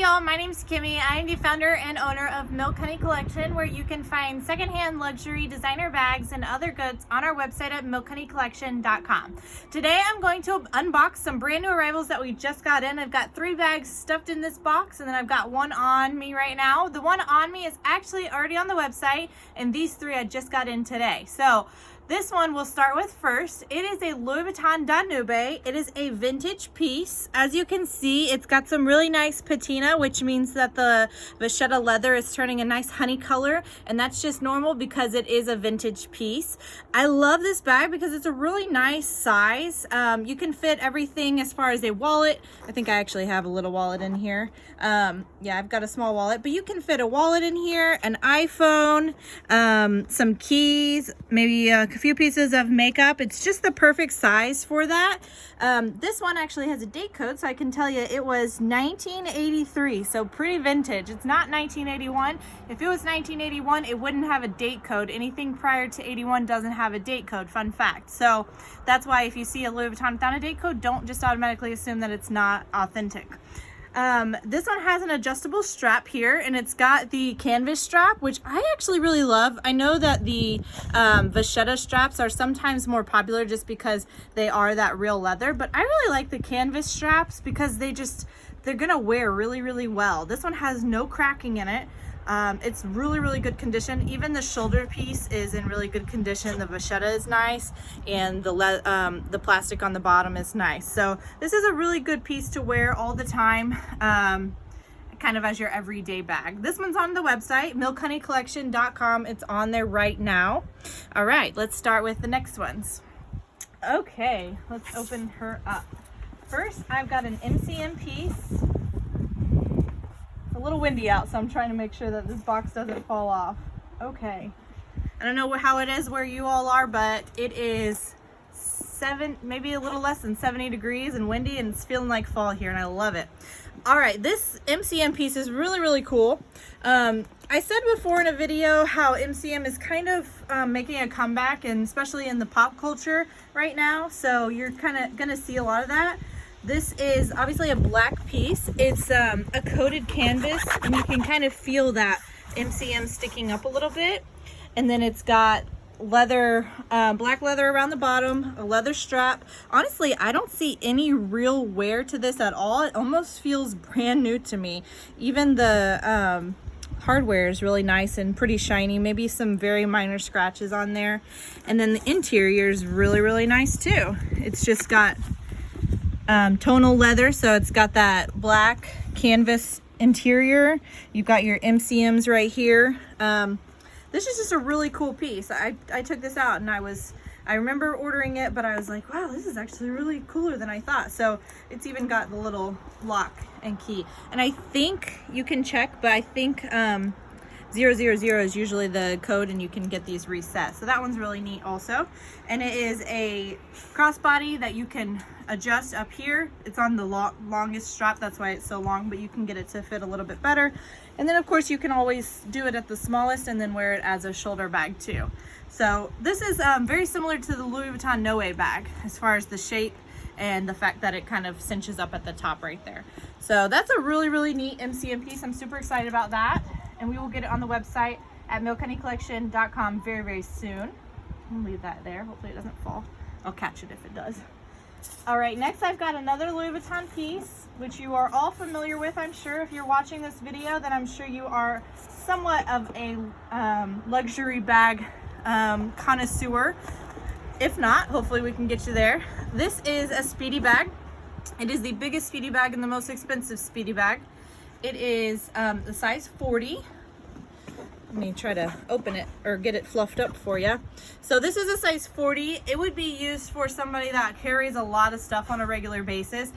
y'all, my name's Kimmy. I am the founder and owner of Milk Honey Collection, where you can find secondhand luxury designer bags and other goods on our website at milkhoneycollection.com. Today I'm going to unbox some brand new arrivals that we just got in. I've got 3 bags stuffed in this box, and then I've got one on me right now. The one on me is actually already on the website, and these 3 I just got in today. So this one we'll start with first. It is a Louis Vuitton Danube. It is a vintage piece. As you can see, it's got some really nice patina, which means that the vachetta leather is turning a nice honey color, and that's just normal because it is a vintage piece. I love this bag because it's a really nice size. You can fit everything as far as a wallet. I think I actually have a little wallet in here. Yeah, I've got a small wallet, but you can fit a wallet in here, an iPhone, some keys, maybe a few pieces of makeup. It's just the perfect size for that. This one actually has a date code, so I can tell you it was 1983, so pretty vintage. It's not 1981. If it was 1981, it wouldn't have a date code. Anything prior to 81 doesn't have a date code, fun fact. So that's why if you see a Louis Vuitton without a date code, don't just automatically assume that it's not authentic. This one has an adjustable strap here, and it's got the canvas strap, which I actually really love. I know that the vachetta straps are sometimes more popular just because they are that real leather, but I really like the canvas straps because they're gonna wear really, really well. This one has no cracking in it. It's really good condition. Even the shoulder piece is in really good condition. The vachetta is nice, and the plastic on the bottom is nice. So this is a really good piece to wear all the time, kind of as your everyday bag. This one's on the website, milkhoneycollection.com. It's on there right now. All right, let's start with the next ones. Okay, let's open her up. First, I've got an MCM piece. A little windy out, so I'm trying to make sure that this box doesn't fall off. Okay, I don't know how it is where you all are, but it is maybe a little less than 70 degrees and windy, and it's feeling like fall here, and I love it. All right, this MCM piece is really cool. I said before in a video how MCM is kind of making a comeback, and especially in the pop culture right now, so you're kind of gonna see a lot of that. This is obviously a black piece. It's a coated canvas, and you can kind of feel that MCM sticking up a little bit. And then it's got leather, black leather around the bottom, a leather strap. Honestly, I don't see any real wear to this at all. It almost feels brand new to me. Even the hardware is really nice and pretty shiny, maybe some very minor scratches on there. And then the interior is really nice too. It's just got tonal leather, so it's got that black canvas interior. You've got your MCMs right here. This is just a really cool piece. I took this out, and I remember ordering it, but I was like, wow, this is actually really cooler than I thought. So it's even got the little lock and key, and I think you can check, but I think 000 is usually the code, and you can get these reset. So that one's really neat also. And it is a crossbody that you can adjust up here. It's on the longest strap, that's why it's so long, but you can get it to fit a little bit better. And then of course you can always do it at the smallest and then wear it as a shoulder bag too. So this is very similar to the Louis Vuitton Noe bag as far as the shape and the fact that it kind of cinches up at the top right there. So that's a really neat MCM piece. I'm super excited about that. And we will get it on the website at milkhoneycollection.com very soon. I'll leave that there. Hopefully it doesn't fall. I'll catch it if it does. All right, next I've got another Louis Vuitton piece, which you are all familiar with, I'm sure. If you're watching this video, then I'm sure you are somewhat of a luxury bag connoisseur. If not, hopefully we can get you there. This is a Speedy bag. It is the biggest Speedy bag and the most expensive Speedy bag. It is the size 40. Let me try to open it or get it fluffed up for you. So this is a size 40. It would be used for somebody that carries a lot of stuff on a regular basis.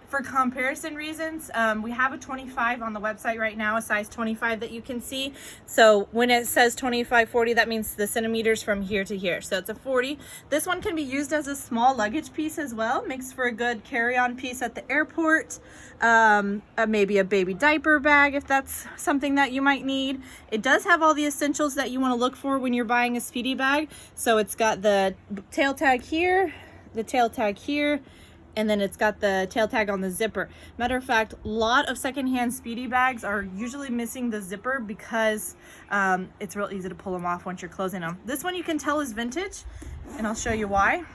For comparison reasons, we have a 25 on the website right now, a size 25 that you can see. So when it says 25, 40, that means the centimeters from here to here. So it's a 40. This one can be used as a small luggage piece as well. Makes for a good carry-on piece at the airport. Maybe a baby diaper bag if that's something that you might need. It does have all the essentials that you want to look for when you're buying a Speedy bag. So it's got the tail tag here, the tail tag here, and then it's got the tail tag on the zipper. Matter of fact, a lot of secondhand Speedy bags are usually missing the zipper because it's real easy to pull them off once you're closing them. This one you can tell is vintage, and I'll show you why.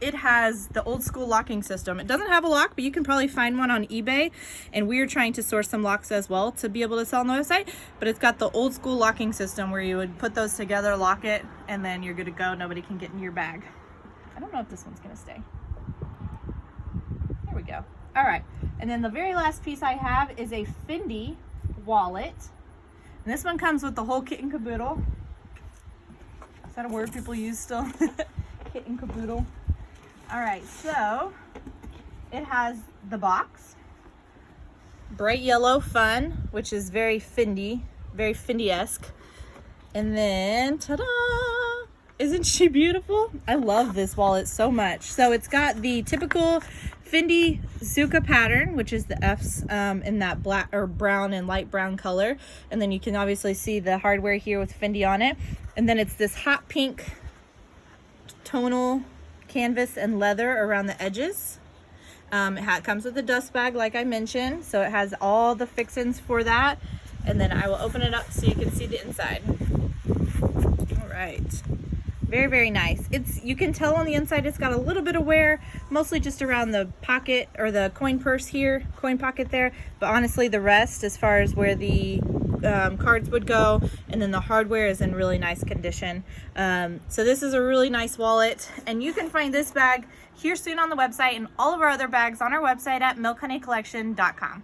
It has the old school locking system. It doesn't have a lock, but you can probably find one on eBay, and we're trying to source some locks as well to be able to sell on the website. But it's got the old school locking system where you would put those together, lock it, and then you're good to go. Nobody can get in your bag. I don't know if this one's gonna stay. There we go. All right, and then the very last piece I have is a Fendi wallet, and this one comes with the whole kit and caboodle. Is that a word people use still? Kit and caboodle. All right, so it has the box, bright yellow fun, which is very Fendi, very Fendi-esque. And then, ta-da! Isn't she beautiful? I love this wallet so much. So it's got the typical Fendi Zucca pattern, which is the F's in that black or brown and light brown color. And then you can obviously see the hardware here with Fendi on it. And then it's this hot pink tonal canvas and leather around the edges. It comes with a dust bag, like I mentioned, so it has all the fixings for that. And then I will open it up so you can see the inside. All right, very, very nice. You can tell on the inside it's got a little bit of wear, mostly just around the pocket or the coin purse here, coin pocket there, but honestly the rest, as far as where the cards would go, and then the hardware is in really nice condition. So this is a really nice wallet, and you can find this bag here soon on the website and all of our other bags on our website at milkhoneycollection.com.